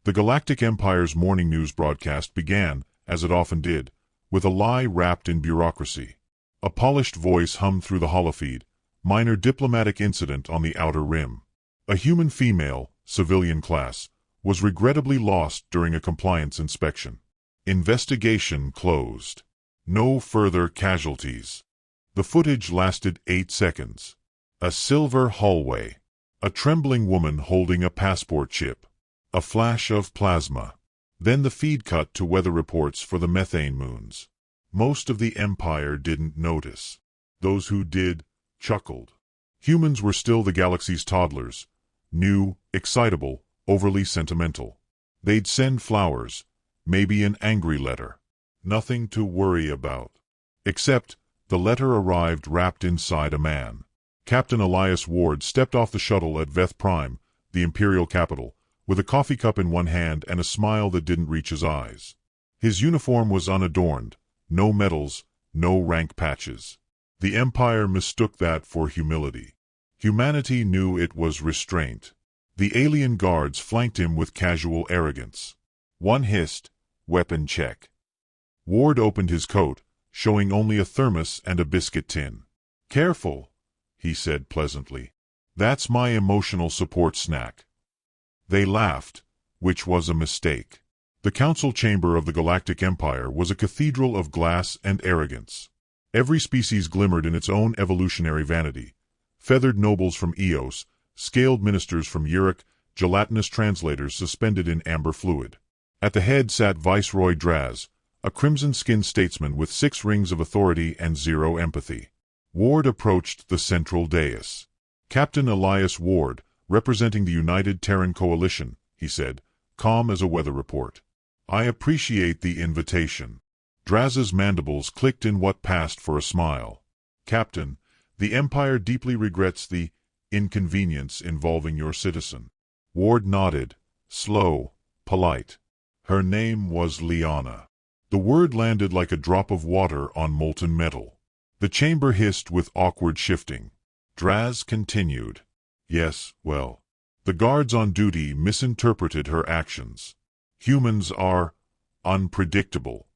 The Galactic Empire's morning news broadcast began, as it often did, with a lie wrapped in bureaucracy. A polished voice hummed through the holofeed, minor diplomatic incident on the outer rim. A human female, civilian class, was regrettably lost during a compliance inspection. Investigation closed. No further casualties. The footage lasted 8 seconds. A silver hallway. A trembling woman holding a passport chip. A flash of plasma. Then the feed cut to weather reports for the methane moons. Most of the Empire didn't notice. Those who did, chuckled. Humans were still the galaxy's toddlers. New, excitable, overly sentimental. They'd send flowers, maybe an angry letter. Nothing to worry about. Except, the letter arrived wrapped inside a man. Captain Elias Ward stepped off the shuttle at Veth Prime, the Imperial capital, with a coffee cup in one hand and a smile that didn't reach his eyes. His uniform was unadorned, no medals, no rank patches. The Empire mistook that for humility. Humanity knew it was restraint. The alien guards flanked him with casual arrogance. One hissed, "Weapon check." Ward opened his coat, showing only a thermos and a biscuit tin. "Careful," he said pleasantly. "That's my emotional support snack." They laughed, which was a mistake. The council chamber of the Galactic Empire was a cathedral of glass and arrogance. Every species glimmered in its own evolutionary vanity. Feathered nobles from Eos, scaled ministers from Uruk, gelatinous translators suspended in amber fluid. At the head sat Viceroy Draz, a crimson-skinned statesman with 6 rings of authority and 0 empathy. Ward approached the central dais. "Captain Elias Ward, representing the United Terran Coalition," he said, calm as a weather report. "I appreciate the invitation." Draz's mandibles clicked in what passed for a smile. "Captain, the Empire deeply regrets the inconvenience involving your citizen." Ward nodded, slow, polite. Her name was Liana. The word landed like a drop of water on molten metal. The chamber hissed with awkward shifting. Draz continued. "Yes, well, the guards on duty misinterpreted her actions. Humans are unpredictable."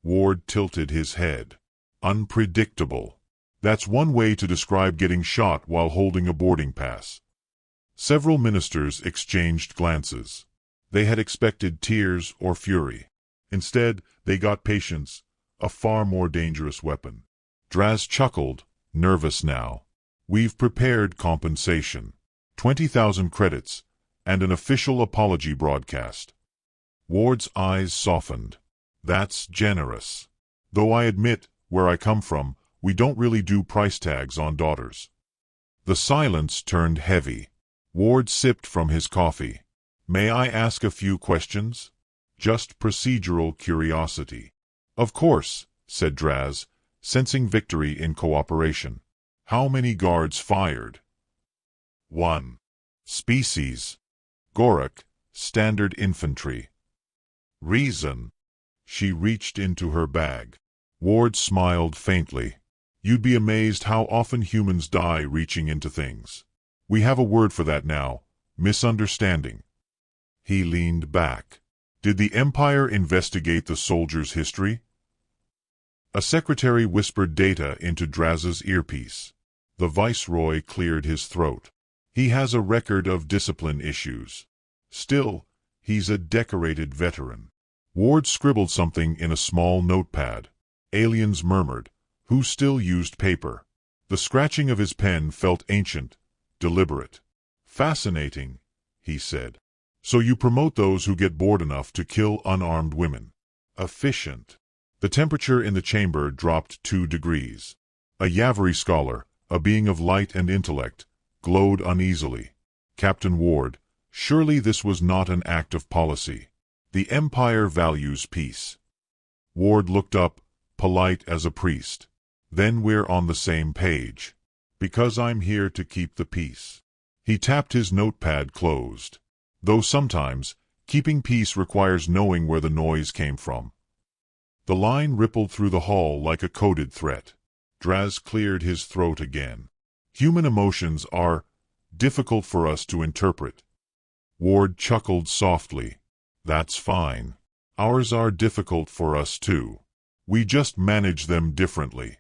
Ward tilted his head. "Unpredictable. That's one way to describe getting shot while holding a boarding pass." Several ministers exchanged glances. They had expected tears or fury. Instead, they got patience, a far more dangerous weapon. Draz chuckled, nervous now. "We've prepared compensation. 20,000 credits, and an official apology broadcast." Ward's eyes softened. "That's generous. Though I admit, where I come from, we don't really do price tags on daughters." The silence turned heavy. Ward sipped from his coffee. "May I ask a few questions? Just procedural curiosity." "Of course," said Draz, sensing victory in cooperation. "How many guards fired?" "1. Species: Gorak, standard infantry. Reason?" She reached into her bag. Ward smiled faintly. "You'd be amazed how often humans die reaching into things. We have a word for that now: misunderstanding." He leaned back. "Did the Empire investigate the soldier's history?" A secretary whispered data into Draz's earpiece. The Viceroy cleared his throat. "He has a record of discipline issues. Still, he's a decorated veteran." Ward scribbled something in a small notepad. Aliens murmured, who still used paper. The scratching of his pen felt ancient, deliberate. "Fascinating," he said. "So you promote those who get bored enough to kill unarmed women. Efficient." The temperature in the chamber dropped 2 degrees. A Yaveri scholar, a being of light and intellect, glowed uneasily. "Captain Ward, surely this was not an act of policy. The Empire values peace." Ward looked up, polite as a priest. "Then we're on the same page. Because I'm here to keep the peace." He tapped his notepad closed. "Though sometimes, keeping peace requires knowing where the noise came from." The line rippled through the hall like a coded threat. Draz cleared his throat again. "Human emotions are difficult for us to interpret." Ward chuckled softly. That's fine. Ours are difficult for us too. We just manage them differently.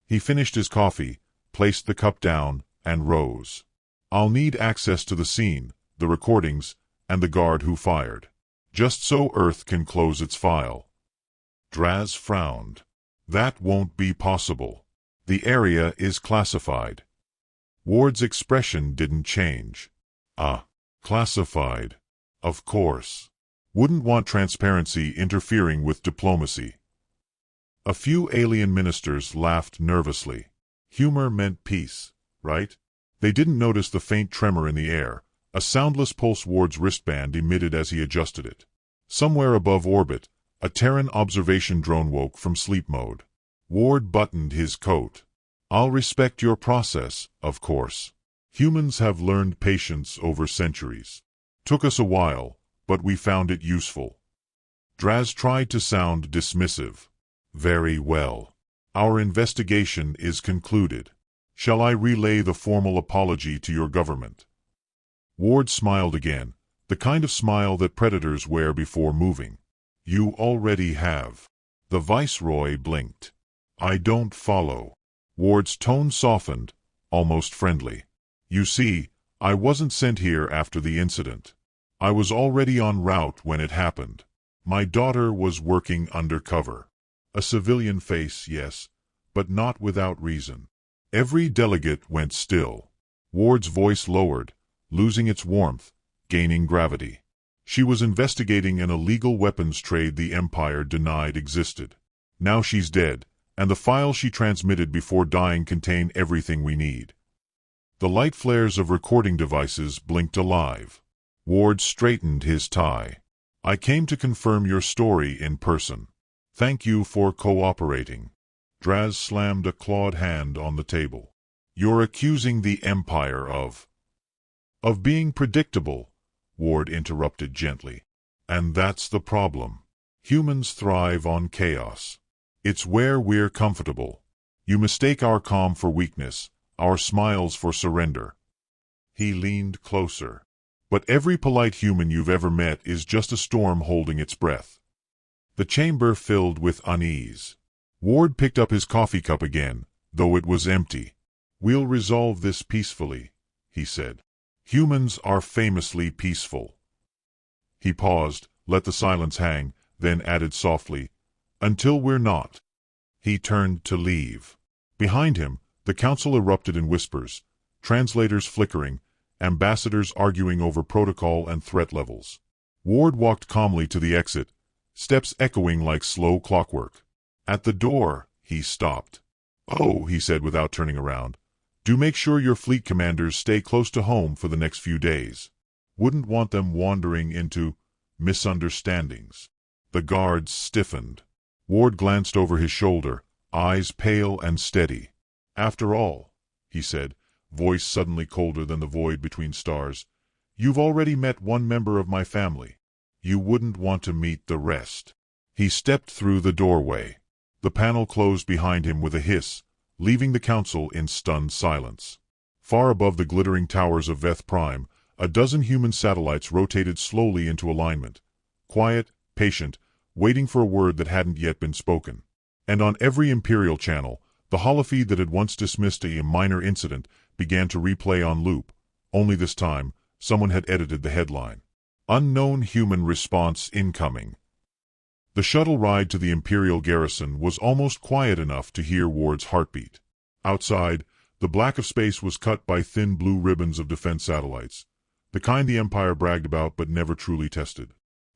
He finished his coffee, placed the cup down, and rose. I'll need access to the scene, the recordings, and the guard who fired. Just so Earth can close its file. Draz frowned. That won't be possible. The area is classified. Ward's expression didn't change. Classified. Of course. Wouldn't want transparency interfering with diplomacy. A few alien ministers laughed nervously. Humor meant peace, right? They didn't notice the faint tremor in the air, a soundless pulse Ward's wristband emitted as he adjusted it. Somewhere above orbit, a Terran observation drone woke from sleep mode. Ward buttoned his coat. I'll respect your process, of course. Humans have learned patience over centuries. Took us a while, but we found it useful. Draz tried to sound dismissive. Very well. Our investigation is concluded. Shall I relay the formal apology to your government? Ward smiled again, the kind of smile that predators wear before moving. You already have. The Viceroy blinked. I don't follow. Ward's tone softened, almost friendly. You see, I wasn't sent here after the incident. I was already en route when it happened. My daughter was working undercover. A civilian face, yes, but not without reason. Every delegate went still. Ward's voice lowered, losing its warmth, gaining gravity. She was investigating an illegal weapons trade the Empire denied existed. Now she's dead, and the file she transmitted before dying contain everything we need. The light flares of recording devices blinked alive. Ward straightened his tie. I came to confirm your story in person. Thank you for cooperating. Draz slammed a clawed hand on the table. You're accusing the Empire of being predictable, Ward interrupted gently. And that's the problem. Humans thrive on chaos. It's where we're comfortable. You mistake our calm for weakness, our smiles for surrender. He leaned closer. But every polite human you've ever met is just a storm holding its breath. The chamber filled with unease. Ward picked up his coffee cup again, though it was empty. We'll resolve this peacefully, he said. Humans are famously peaceful. He paused, let the silence hang, then added softly, until we're not. He turned to leave. Behind him, the council erupted in whispers, translators flickering, ambassadors arguing over protocol and threat levels. Ward walked calmly to the exit, steps echoing like slow clockwork. At the door, he stopped. Oh, he said without turning around. Do make sure your fleet commanders stay close to home for the next few days. Wouldn't want them wandering into misunderstandings. The guards stiffened. Ward glanced over his shoulder, eyes pale and steady. After all, he said, voice suddenly colder than the void between stars, you've already met one member of my family. You wouldn't want to meet the rest. He stepped through the doorway. The panel closed behind him with a hiss, leaving the council in stunned silence. Far above the glittering towers of Veth Prime, a dozen human satellites rotated slowly into alignment, quiet, patient, waiting for a word that hadn't yet been spoken. And on every Imperial channel, the holofeed that had once dismissed a minor incident began to replay on loop. Only this time, someone had edited the headline. Unknown human response incoming. The shuttle ride to the Imperial garrison was almost quiet enough to hear Ward's heartbeat. Outside, the black of space was cut by thin blue ribbons of defense satellites, the kind the Empire bragged about but never truly tested.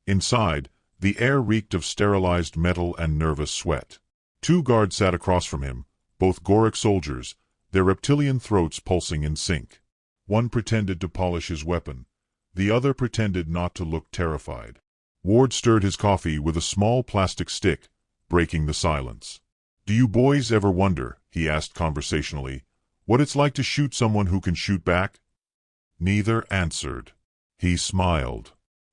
Inside, the air reeked of sterilized metal and nervous sweat. Two guards sat across from him, both Goric soldiers, their reptilian throats pulsing in sync. One pretended to polish his weapon. The other pretended not to look terrified. Ward stirred his coffee with a small plastic stick, breaking the silence. Do you boys ever wonder, he asked conversationally, what it's like to shoot someone who can shoot back? Neither answered. He smiled.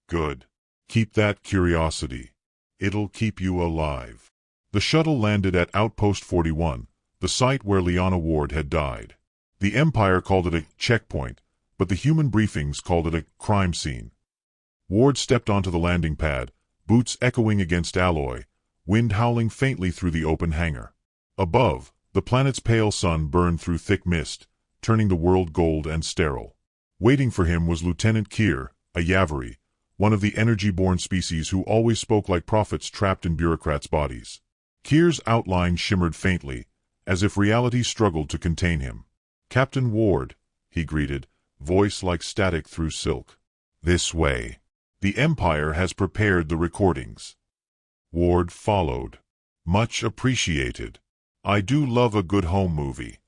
Good. Keep that curiosity. It'll keep you alive. The shuttle landed at Outpost 41, the site where Liana Ward had died. The Empire called it a checkpoint, but the human briefings called it a crime scene. Ward stepped onto the landing pad, boots echoing against alloy, wind howling faintly through the open hangar. Above, the planet's pale sun burned through thick mist, turning the world gold and sterile. Waiting for him was Lieutenant Keir, a Yaveri, one of the energy-born species who always spoke like prophets trapped in bureaucrats' bodies. Keir's outline shimmered faintly, as if reality struggled to contain him. "Captain Ward," he greeted, voice like static through silk. "This way. The Empire has prepared the recordings." Ward followed. "Much appreciated. I do love a good home movie."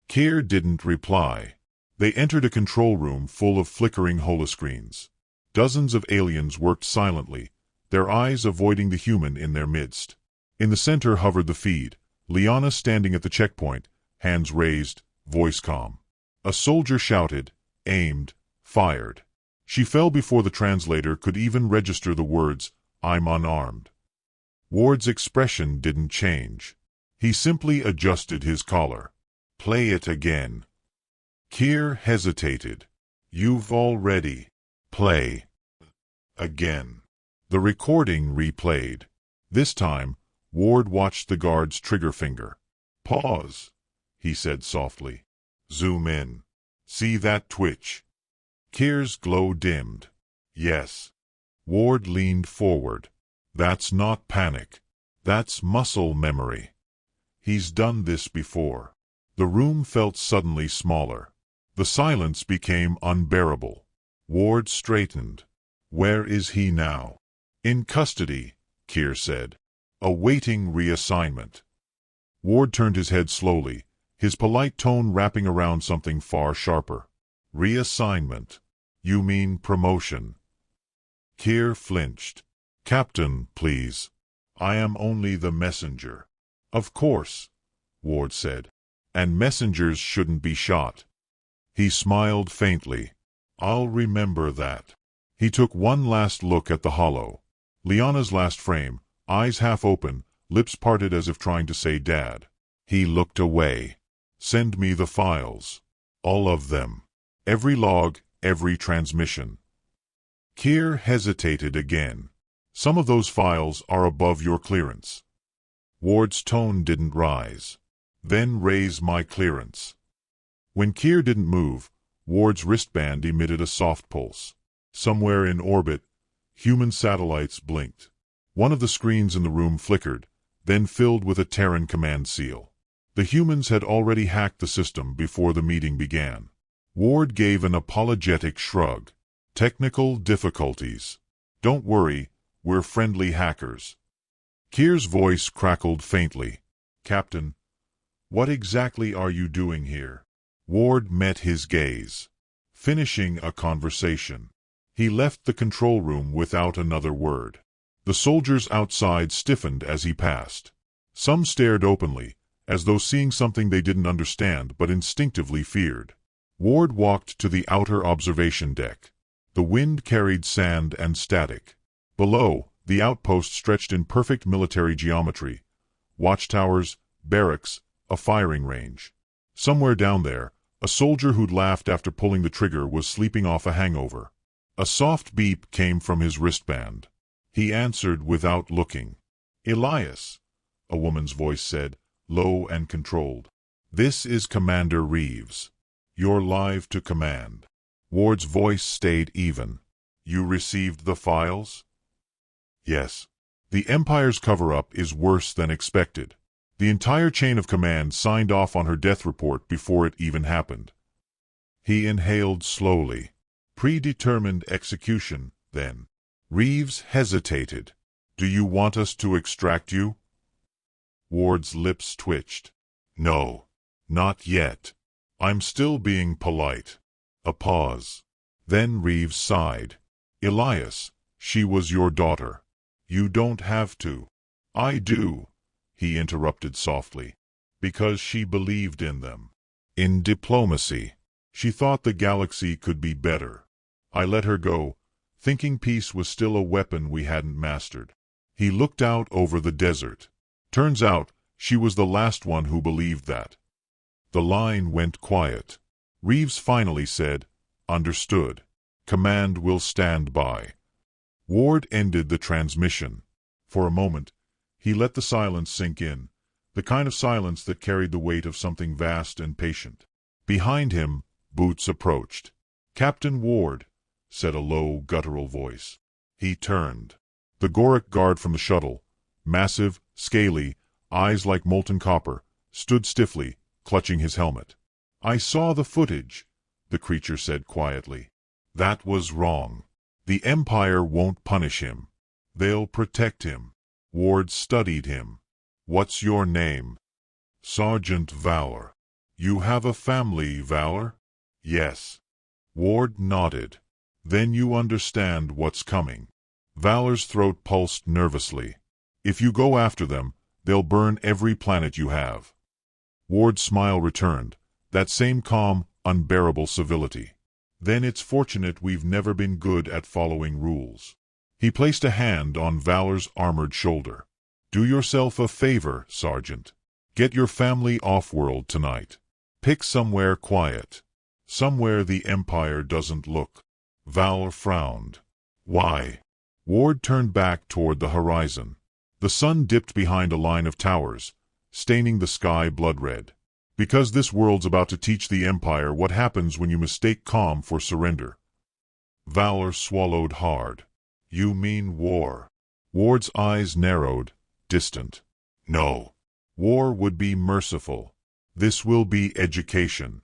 Keir didn't reply. They entered a control room full of flickering holoscreens. Dozens of aliens worked silently, their eyes avoiding the human in their midst. In the center hovered the feed, Liana standing at the checkpoint, hands raised, voice calm. A soldier shouted, aimed, fired. She fell before the translator could even register the words, "I'm unarmed." Ward's expression didn't change. He simply adjusted his collar. "Play it again." Keir hesitated. "You've already." "Play. Again." The recording replayed. This time, Ward watched the guard's trigger finger. "Pause," he said softly. "Zoom in. See that twitch?" Keir's glow dimmed. "Yes." Ward leaned forward. "That's not panic. That's muscle memory. He's done this before." The room felt suddenly smaller. The silence became unbearable. Ward straightened. "Where is he now?" "In custody," Keir said. "Awaiting reassignment." Ward turned his head slowly, his polite tone wrapping around something far sharper. "Reassignment? You mean promotion?" Keir flinched. "Captain, please. I am only the messenger." "Of course," Ward said. "And messengers shouldn't be shot." He smiled faintly. "I'll remember that." He took one last look at the holo. Liana's last frame, eyes half open, lips parted as if trying to say Dad. He looked away. "Send me the files. All of them. Every log, every transmission." Keir hesitated again. "Some of those files are above your clearance." Ward's tone didn't rise. "Then raise my clearance." When Keir didn't move, Ward's wristband emitted a soft pulse. Somewhere in orbit, human satellites blinked. One of the screens in the room flickered, then filled with a Terran command seal. The humans had already hacked the system before the meeting began. Ward gave an apologetic shrug. "Technical difficulties. Don't worry, we're friendly hackers." Keir's voice crackled faintly. "Captain, what exactly are you doing here?" Ward met his gaze. "Finishing a conversation." He left the control room without another word. The soldiers outside stiffened as he passed. Some stared openly, as though seeing something they didn't understand but instinctively feared. Ward walked to the outer observation deck. The wind carried sand and static. Below, the outpost stretched in perfect military geometry. Watchtowers, barracks, a firing range. Somewhere down there, a soldier who'd laughed after pulling the trigger was sleeping off a hangover. A soft beep came from his wristband. He answered without looking. "Elias," a woman's voice said, low and controlled. "This is Commander Reeves. You're live to command." Ward's voice stayed even. "You received the files?" "Yes." "The Empire's cover-up is worse than expected. The entire chain of command signed off on her death report before it even happened." He inhaled slowly. "Predetermined execution, then." Reeves hesitated. "Do you want us to extract you?" Ward's lips twitched. "No, not yet. I'm still being polite." A pause. Then Reeves sighed. "Elias, she was your daughter. You don't have to." "I do," he interrupted softly. "Because she believed in them. In diplomacy. She thought the galaxy could be better. I let her go, thinking peace was still a weapon we hadn't mastered." He looked out over the desert. "Turns out, she was the last one who believed that." The line went quiet. Reeves finally said, "Understood. Command will stand by." Ward ended the transmission. For a moment, he let the silence sink in, the kind of silence that carried the weight of something vast and patient. Behind him, Boots approached. "Captain Ward," said a low, guttural voice. He turned. The Goric guard from the shuttle, massive, scaly, eyes like molten copper, stood stiffly, clutching his helmet. "I saw the footage," the creature said quietly. "That was wrong. The Empire won't punish him. They'll protect him." Ward studied him. "What's your name?" "Sergeant Valor." "You have a family, Valor?" "Yes." Ward nodded. "Then you understand what's coming." Valor's throat pulsed nervously. "If you go after them, they'll burn every planet you have." Ward's smile returned, that same calm, unbearable civility. "Then it's fortunate we've never been good at following rules." He placed a hand on Valor's armored shoulder. "Do yourself a favor, Sergeant. Get your family off-world tonight. Pick somewhere quiet. Somewhere the Empire doesn't look." Valor frowned. "Why?" Ward turned back toward the horizon. The sun dipped behind a line of towers, staining the sky blood-red. "Because this world's about to teach the Empire what happens when you mistake calm for surrender." Valor swallowed hard. "You mean war?" Ward's eyes narrowed, distant. "No. War would be merciful. This will be education."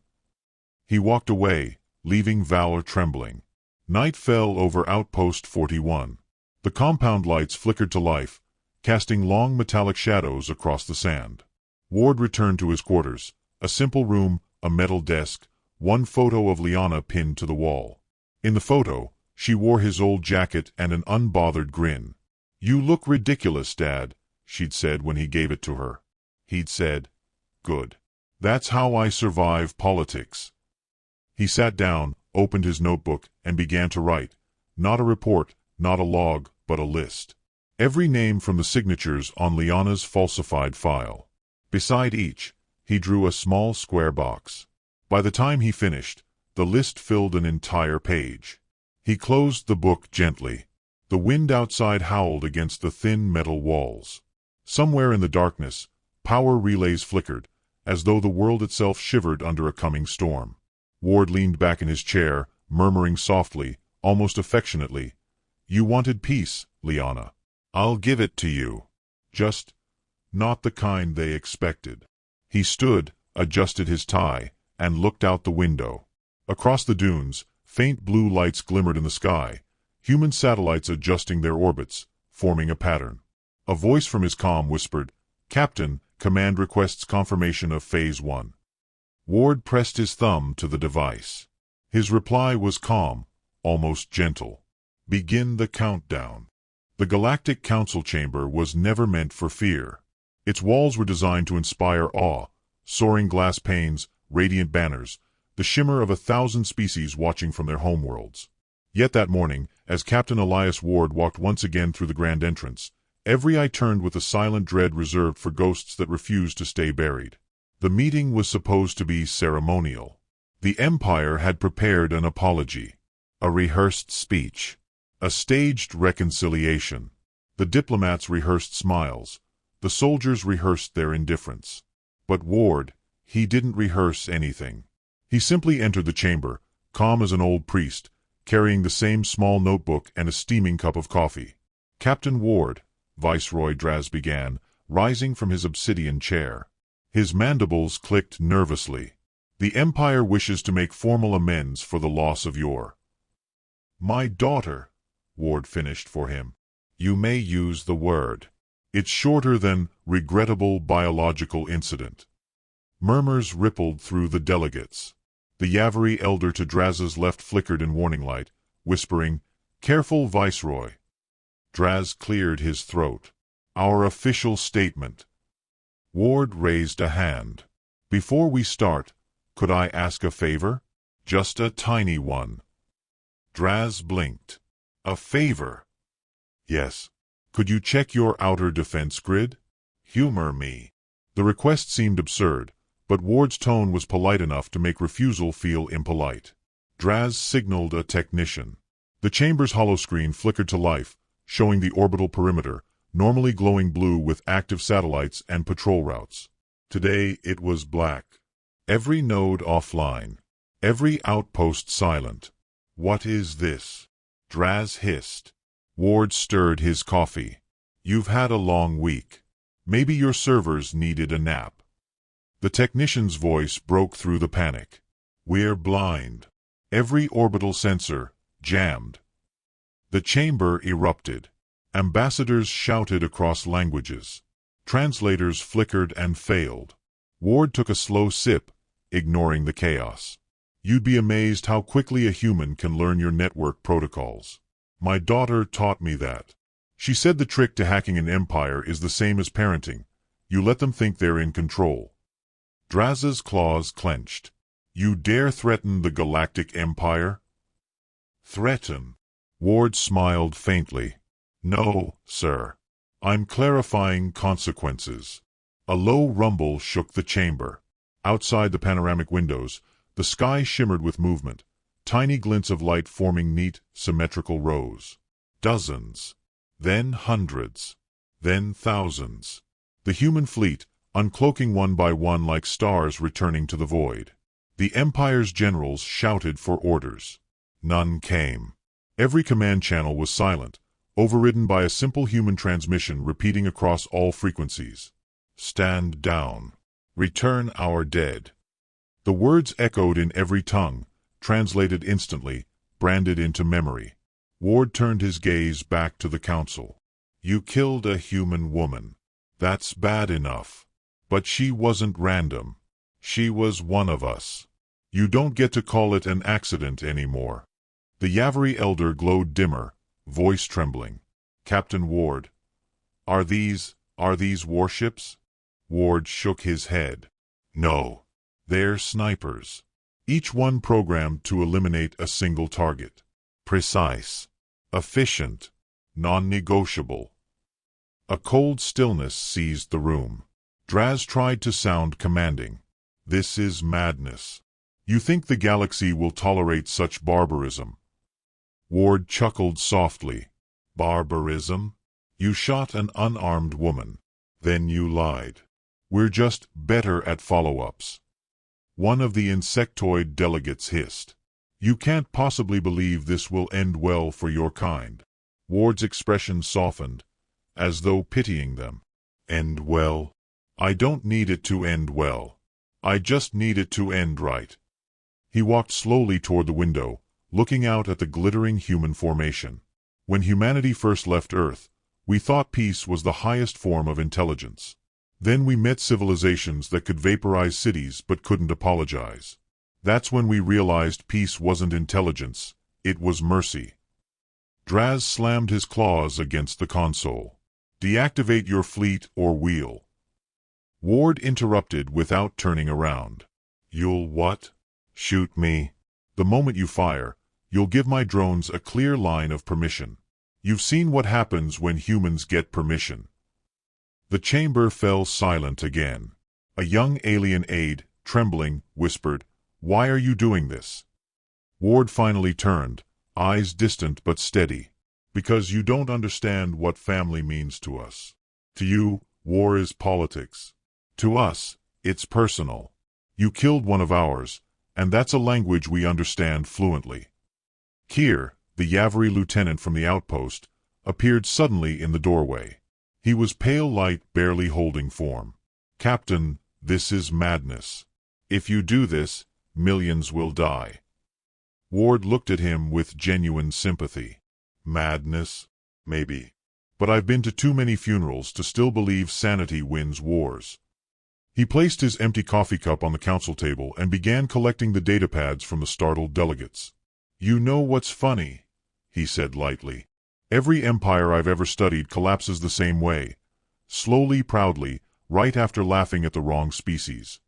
He walked away, leaving Valor trembling. Night fell over Outpost 41. The compound lights flickered to life, casting long metallic shadows across the sand. Ward returned to his quarters, a simple room, a metal desk, one photo of Liana pinned to the wall. In the photo, she wore his old jacket and an unbothered grin. "You look ridiculous, Dad," she'd said when he gave it to her. He'd said, "Good. That's how I survive politics." He sat down, opened his notebook, and began to write. Not a report, not a log, but a list. Every name from the signatures on Liana's falsified file. Beside each, he drew a small square box. By the time he finished, the list filled an entire page. He closed the book gently. The wind outside howled against the thin metal walls. Somewhere in the darkness, power relays flickered, as though the world itself shivered under a coming storm. Ward leaned back in his chair, murmuring softly, almost affectionately, "You wanted peace, Liana. I'll give it to you. Just not the kind they expected." He stood, adjusted his tie, and looked out the window. Across the dunes, faint blue lights glimmered in the sky, human satellites adjusting their orbits, forming a pattern. A voice from his comm whispered, "Captain, command requests confirmation of Phase 1. Ward pressed his thumb to the device. His reply was calm, almost gentle. "Begin the countdown." The Galactic Council Chamber was never meant for fear. Its walls were designed to inspire awe, soaring glass panes, radiant banners, the shimmer of 1,000 species watching from their homeworlds. Yet that morning, as Captain Elias Ward walked once again through the grand entrance, every eye turned with a silent dread reserved for ghosts that refused to stay buried. The meeting was supposed to be ceremonial. The Empire had prepared an apology, a rehearsed speech, a staged reconciliation. The diplomats rehearsed smiles, the soldiers rehearsed their indifference. But Ward, he didn't rehearse anything. He simply entered the chamber, calm as an old priest, carrying the same small notebook and a steaming cup of coffee. "Captain Ward," Viceroy Draz began, rising from his obsidian chair. His mandibles clicked nervously. "The Empire wishes to make formal amends for the loss of your—" "My daughter," Ward finished for him. "You may use the word. It's shorter than regrettable biological incident." Murmurs rippled through the delegates. The Yavari elder to Draz's left flickered in warning light, whispering, "Careful, Viceroy." Draz cleared his throat. "Our official statement." Ward raised a hand. "Before we start, could I ask a favor? Just a tiny one." Draz blinked. "A favor?" "Yes. Could you check your outer defense grid? Humor me." The request seemed absurd, but Ward's tone was polite enough to make refusal feel impolite. Draz signaled a technician. The chamber's holoscreen flickered to life, showing the orbital perimeter, normally glowing blue with active satellites and patrol routes. Today it was black. Every node offline. Every outpost silent. What is this? Draz hissed. Ward stirred his coffee. You've had a long week. Maybe your servers needed a nap. The technician's voice broke through the panic. We're blind. Every orbital sensor jammed. The chamber erupted. Ambassadors shouted across languages. Translators flickered and failed. Ward took a slow sip, ignoring the chaos. You'd be amazed how quickly a human can learn your network protocols. My daughter taught me that. She said the trick to hacking an empire is the same as parenting. You let them think they're in control. Draz's claws clenched. You dare threaten the Galactic Empire? Threaten? Ward smiled faintly. No, sir. I'm clarifying consequences. A low rumble shook the chamber. Outside the panoramic windows, the sky shimmered with movement, tiny glints of light forming neat, symmetrical rows. Dozens. Then hundreds. Then thousands. The human fleet, uncloaking one by one like stars returning to the void. The Empire's generals shouted for orders. None came. Every command channel was silent, overridden by a simple human transmission repeating across all frequencies. Stand down. Return our dead. The words echoed in every tongue, translated instantly, branded into memory. Ward turned his gaze back to the council. You killed a human woman. That's bad enough. But she wasn't random. She was one of us. You don't get to call it an accident anymore. The Yavari elder glowed dimmer, voice trembling. Captain Ward. Are these warships? Ward shook his head. No. They're snipers. Each one programmed to eliminate a single target. Precise. Efficient. Non-negotiable. A cold stillness seized the room. Draz tried to sound commanding. This is madness. You think the galaxy will tolerate such barbarism? Ward chuckled softly. Barbarism? You shot an unarmed woman. Then you lied. We're just better at follow-ups. One of the insectoid delegates hissed. You can't possibly believe this will end well for your kind. Ward's expression softened, as though pitying them. End well? I don't need it to end well. I just need it to end right. He walked slowly toward the window, looking out at the glittering human formation. When humanity first left Earth, we thought peace was the highest form of intelligence. Then we met civilizations that could vaporize cities but couldn't apologize. That's when we realized peace wasn't intelligence, it was mercy. Draz slammed his claws against the console. Deactivate your fleet or we'll. Ward interrupted without turning around. You'll what? Shoot me. The moment you fire, you'll give my drones a clear line of permission. You've seen what happens when humans get permission. The chamber fell silent again. A young alien aide, trembling, whispered, Why are you doing this? Ward finally turned, eyes distant but steady. Because you don't understand what family means to us. To you, war is politics. To us, it's personal. You killed one of ours, and that's a language we understand fluently. Kier, the Yavari lieutenant from the outpost, appeared suddenly in the doorway. He was pale light, barely holding form. Captain, this is madness. If you do this, millions will die. Ward looked at him with genuine sympathy. Madness? Maybe. But I've been to too many funerals to still believe sanity wins wars. He placed his empty coffee cup on the council table and began collecting the datapads from the startled delegates. You know what's funny? He said lightly. Every empire I've ever studied collapses the same way. Slowly, proudly, right after laughing at the wrong species.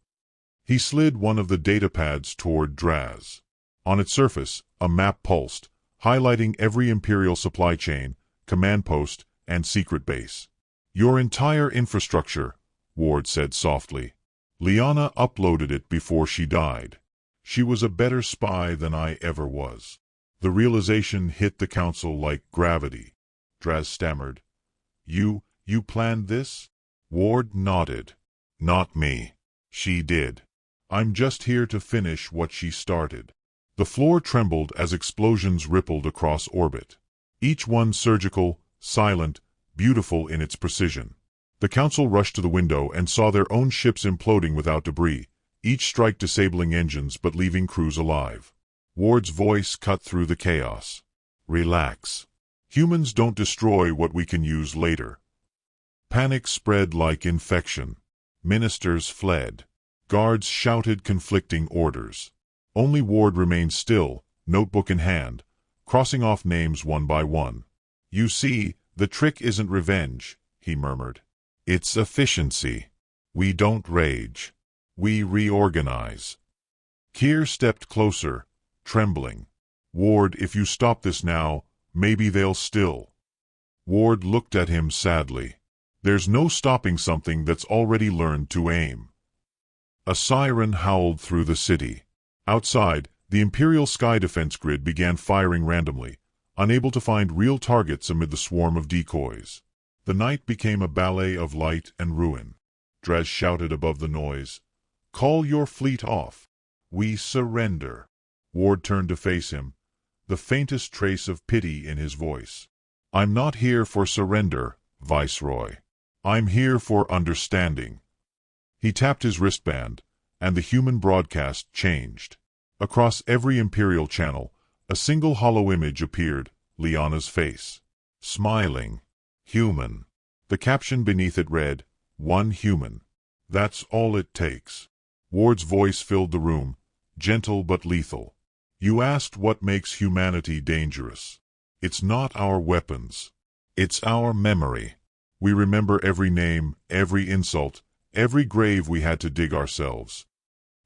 He slid one of the datapads toward Draz. On its surface, a map pulsed, highlighting every Imperial supply chain, command post, and secret base. Your entire infrastructure, Ward said softly. Liana uploaded it before she died. She was a better spy than I ever was. The realization hit the council like gravity. Draz stammered. You planned this? Ward nodded. Not me. She did. I'm just here to finish what she started. The floor trembled as explosions rippled across orbit. Each one surgical, silent, beautiful in its precision. The council rushed to the window and saw their own ships imploding without debris, each strike disabling engines but leaving crews alive. Ward's voice cut through the chaos. Relax. Humans don't destroy what we can use later. Panic spread like infection. Ministers fled. Guards shouted conflicting orders. Only Ward remained still, notebook in hand, crossing off names one by one. You see, the trick isn't revenge, he murmured. It's efficiency. We don't rage. We reorganize. Keir stepped closer, trembling. Ward, if you stop this now, maybe they'll still. Ward looked at him sadly. There's no stopping something that's already learned to aim. A siren howled through the city. Outside, the Imperial sky defense grid began firing randomly, unable to find real targets amid the swarm of decoys. The night became a ballet of light and ruin. Draz shouted above the noise. Call your fleet off. We surrender. Ward turned to face him, the faintest trace of pity in his voice. I'm not here for surrender, Viceroy. I'm here for understanding. He tapped his wristband, and the human broadcast changed. Across every Imperial channel, a single hollow image appeared, Lyanna's face. Smiling. Human. The caption beneath it read, One human. That's all it takes. Ward's voice filled the room, gentle but lethal. You asked what makes humanity dangerous. It's not our weapons. It's our memory. We remember every name, every insult, every grave we had to dig ourselves.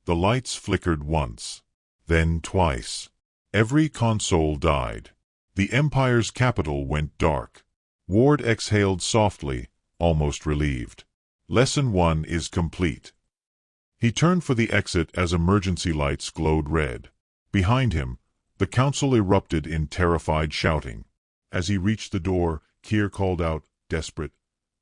The lights flickered once, then twice. Every console died. The Empire's capital went dark. Ward exhaled softly, almost relieved. Lesson 1 is complete. He turned for the exit as emergency lights glowed red. Behind him, the council erupted in terrified shouting. As he reached the door, Keir called out, desperate,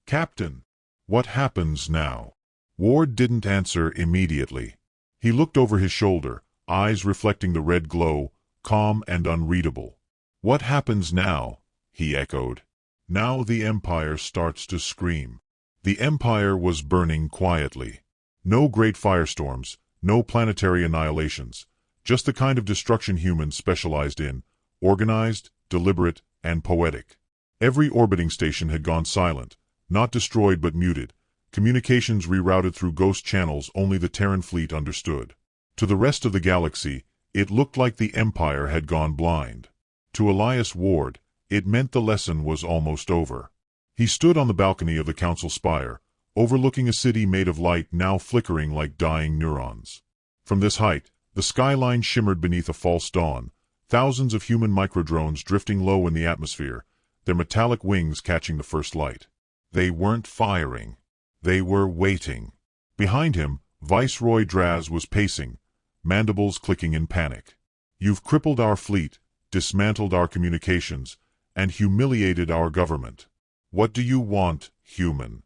Captain! What happens now? Ward didn't answer immediately. He looked over his shoulder, eyes reflecting the red glow, calm and unreadable. What happens now? He echoed. Now the Empire starts to scream. The Empire was burning quietly. No great firestorms, no planetary annihilations, just the kind of destruction humans specialized in, organized, deliberate, and poetic. Every orbiting station had gone silent, not destroyed but muted, communications rerouted through ghost channels only the Terran fleet understood. To the rest of the galaxy, it looked like the Empire had gone blind. To Elias Ward, it meant the lesson was almost over. He stood on the balcony of the council spire, overlooking a city made of light now flickering like dying neurons. From this height, the skyline shimmered beneath a false dawn, thousands of human microdrones drifting low in the atmosphere, their metallic wings catching the first light. They weren't firing. They were waiting. Behind him, Viceroy Draz was pacing, mandibles clicking in panic. You've crippled our fleet, dismantled our communications, and humiliated our government. What do you want, human?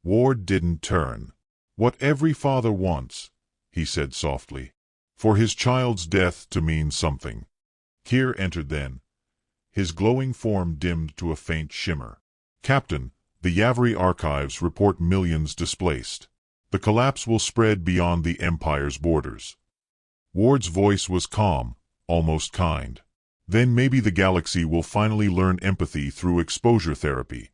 Ward didn't turn. What every father wants, he said softly. For his child's death to mean something. Keir entered then. His glowing form dimmed to a faint shimmer. Captain, the Yavri archives report millions displaced. The collapse will spread beyond the Empire's borders. Ward's voice was calm, almost kind. Then maybe the galaxy will finally learn empathy through exposure therapy.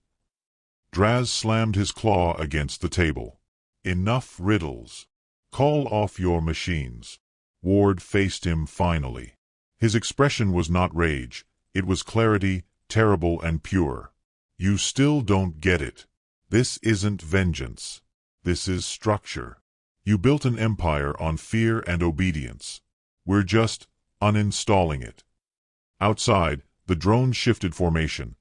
Draz slammed his claw against the table. Enough riddles. Call off your machines. Ward faced him finally. His expression was not rage. It was clarity, terrible and pure. You still don't get it. This isn't vengeance. This is structure. You built an empire on fear and obedience. We're just uninstalling it. Outside, the drones shifted formation,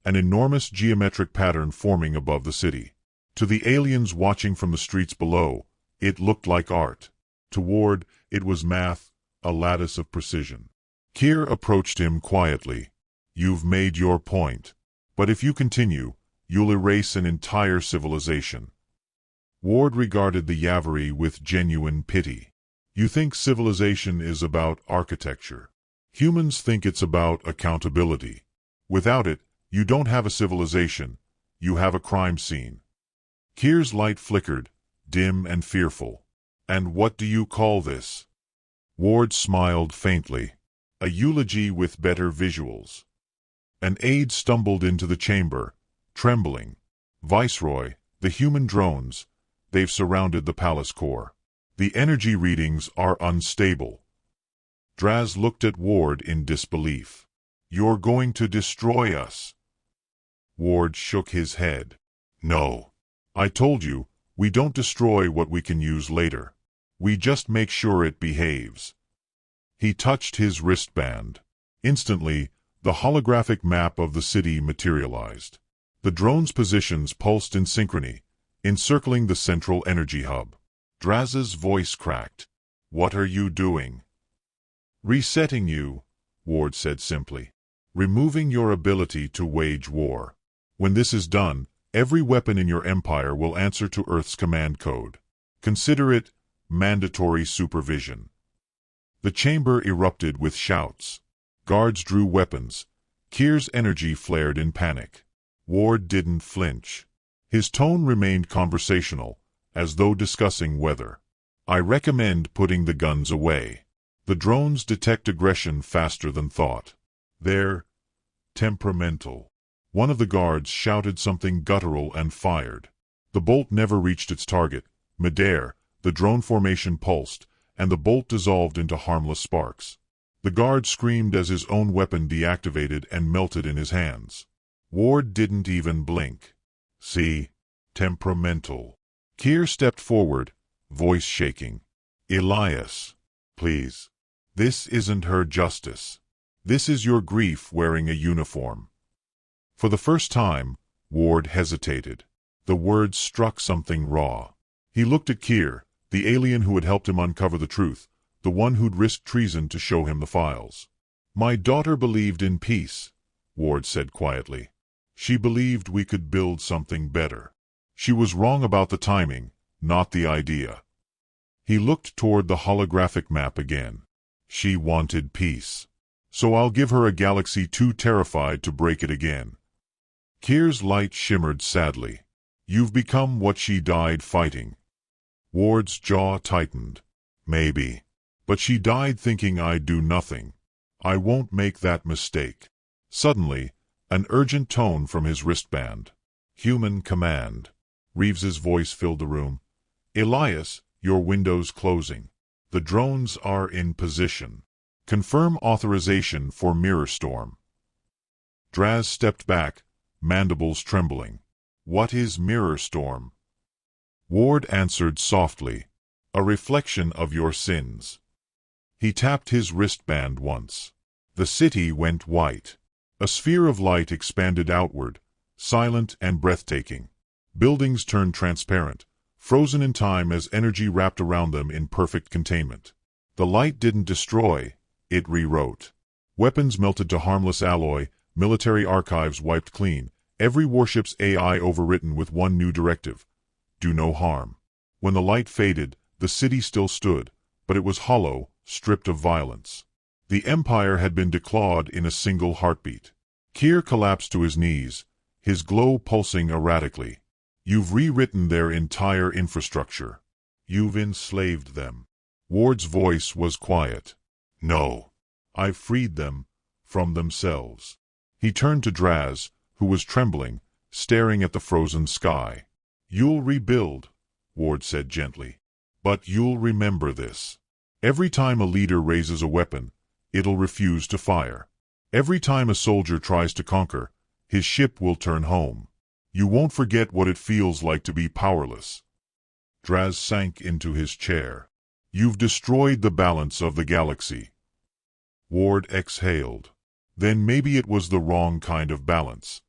an enormous geometric pattern forming above the city. To the aliens watching from the streets below, it looked like art. To Ward, it was math, a lattice of precision. Keir approached him quietly. You've made your point. But if you continue, you'll erase an entire civilization. Ward regarded the Yaveri with genuine pity. You think civilization is about architecture. Humans think it's about accountability. Without it, you don't have a civilization, you have a crime scene. Kier's light flickered, dim and fearful. And what do you call this? Ward smiled faintly. A eulogy with better visuals. An aide stumbled into the chamber, trembling. Viceroy, the human drones, they've surrounded the palace core. The energy readings are unstable. Draz looked at Ward in disbelief. You're going to destroy us. Ward shook his head. No. I told you, we don't destroy what we can use later. We just make sure it behaves. He touched his wristband. Instantly, the holographic map of the city materialized. The drone's positions pulsed in synchrony, encircling the central energy hub. Draz's voice cracked. What are you doing? Resetting you, Ward said simply. Removing your ability to wage war. When this is done, every weapon in your empire will answer to Earth's command code. Consider it mandatory supervision. The chamber erupted with shouts. Guards drew weapons. Kier's energy flared in panic. Ward didn't flinch. His tone remained conversational, as though discussing weather. I recommend putting the guns away. The drones detect aggression faster than thought. They're temperamental. One of the guards shouted something guttural and fired. The bolt never reached its target. Midair, the drone formation pulsed, and the bolt dissolved into harmless sparks. The guard screamed as his own weapon deactivated and melted in his hands. Ward didn't even blink. See? Temperamental. Kier stepped forward, voice shaking. Elias, please. This isn't her justice. This is your grief wearing a uniform. For the first time, Ward hesitated. The words struck something raw. He looked at Kier, the alien who had helped him uncover the truth, the one who'd risked treason to show him the files. My daughter believed in peace, Ward said quietly. She believed we could build something better. She was wrong about the timing, not the idea. He looked toward the holographic map again. She wanted peace. So I'll give her a galaxy too terrified to break it again. Kier's light shimmered sadly. You've become what she died fighting. Ward's jaw tightened. Maybe. But she died thinking I'd do nothing. I won't make that mistake. Suddenly, an urgent tone from his wristband. Human command. Reeves's voice filled the room. Elias, your window's closing. The drones are in position. Confirm authorization for mirror storm. Draz stepped back, mandibles trembling. What is mirror storm? Ward answered softly. A reflection of your sins. He tapped his wristband once. The city went white. A sphere of light expanded outward, silent and breathtaking. Buildings turned transparent, frozen in time as energy wrapped around them in perfect containment. The light didn't destroy, it rewrote. Weapons melted to harmless alloy, military archives wiped clean, every warship's AI overwritten with one new directive: do no harm. When the light faded, the city still stood, but it was hollow, stripped of violence. The Empire had been declawed in a single heartbeat. Kier collapsed to his knees, his glow pulsing erratically. You've rewritten their entire infrastructure. You've enslaved them. Ward's voice was quiet. No. I've freed them from themselves. He turned to Draz, who was trembling, staring at the frozen sky. You'll rebuild, Ward said gently. But you'll remember this. Every time a leader raises a weapon, it'll refuse to fire. Every time a soldier tries to conquer, his ship will turn home. You won't forget what it feels like to be powerless. Draz sank into his chair. You've destroyed the balance of the galaxy. Ward exhaled. Then maybe it was the wrong kind of balance.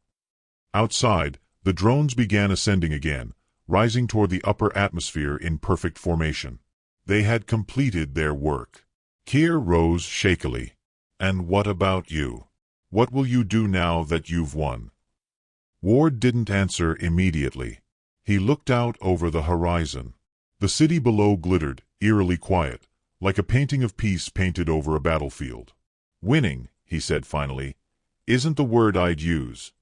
Outside, the drones began ascending again, rising toward the upper atmosphere in perfect formation. They had completed their work. Kier rose shakily. And what about you? What will you do now that you've won? Ward didn't answer immediately. He looked out over the horizon. The city below glittered, eerily quiet, like a painting of peace painted over a battlefield. "Winning," he said finally, "isn't the word I'd use."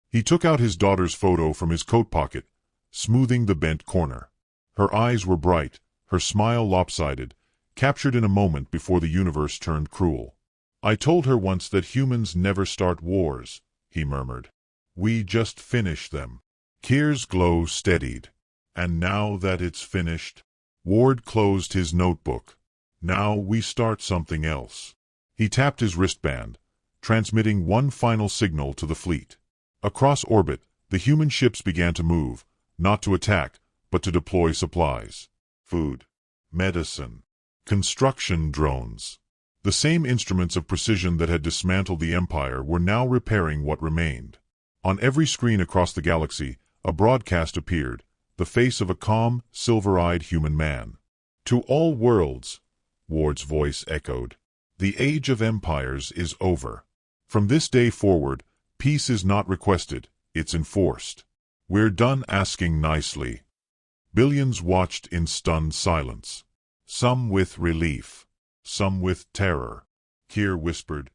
He took out his daughter's photo from his coat pocket, smoothing the bent corner. Her eyes were bright, her smile lopsided, captured in a moment before the universe turned cruel. "I told her once that humans never start wars," he murmured. "We just finish them." Kier's glow steadied. "And now that it's finished," Ward closed his notebook. "Now we start something else." He tapped his wristband, transmitting one final signal to the fleet. Across orbit, the human ships began to move, not to attack, but to deploy supplies. Food, medicine, construction drones. The same instruments of precision that had dismantled the Empire were now repairing what remained. On every screen across the galaxy, a broadcast appeared, the face of a calm, silver-eyed human man. "To all worlds," Ward's voice echoed, "the age of empires is over. From this day forward, peace is not requested, it's enforced. We're done asking nicely." Billions watched in stunned silence. Some with relief, some with terror. Kier whispered,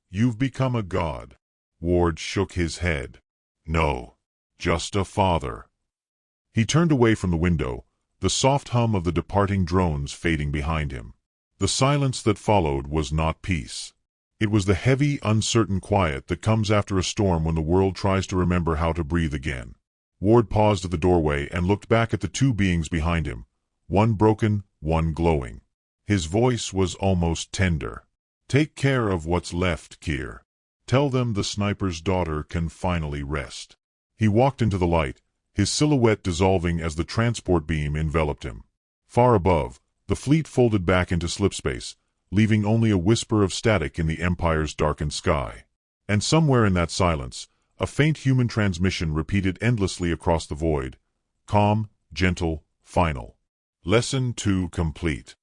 "You've become a god." Ward shook his head. "No, just a father." He turned away from the window, the soft hum of the departing drones fading behind him. The silence that followed was not peace. It was the heavy, uncertain quiet that comes after a storm when the world tries to remember how to breathe again. Ward paused at the doorway and looked back at the two beings behind him, one broken, one glowing. His voice was almost tender. "Take care of what's left, Kier. Tell them the sniper's daughter can finally rest." He walked into the light, his silhouette dissolving as the transport beam enveloped him. Far above, the fleet folded back into slipspace, leaving only a whisper of static in the Empire's darkened sky. And somewhere in that silence, a faint human transmission repeated endlessly across the void. Calm, gentle, final. Lesson 2 complete.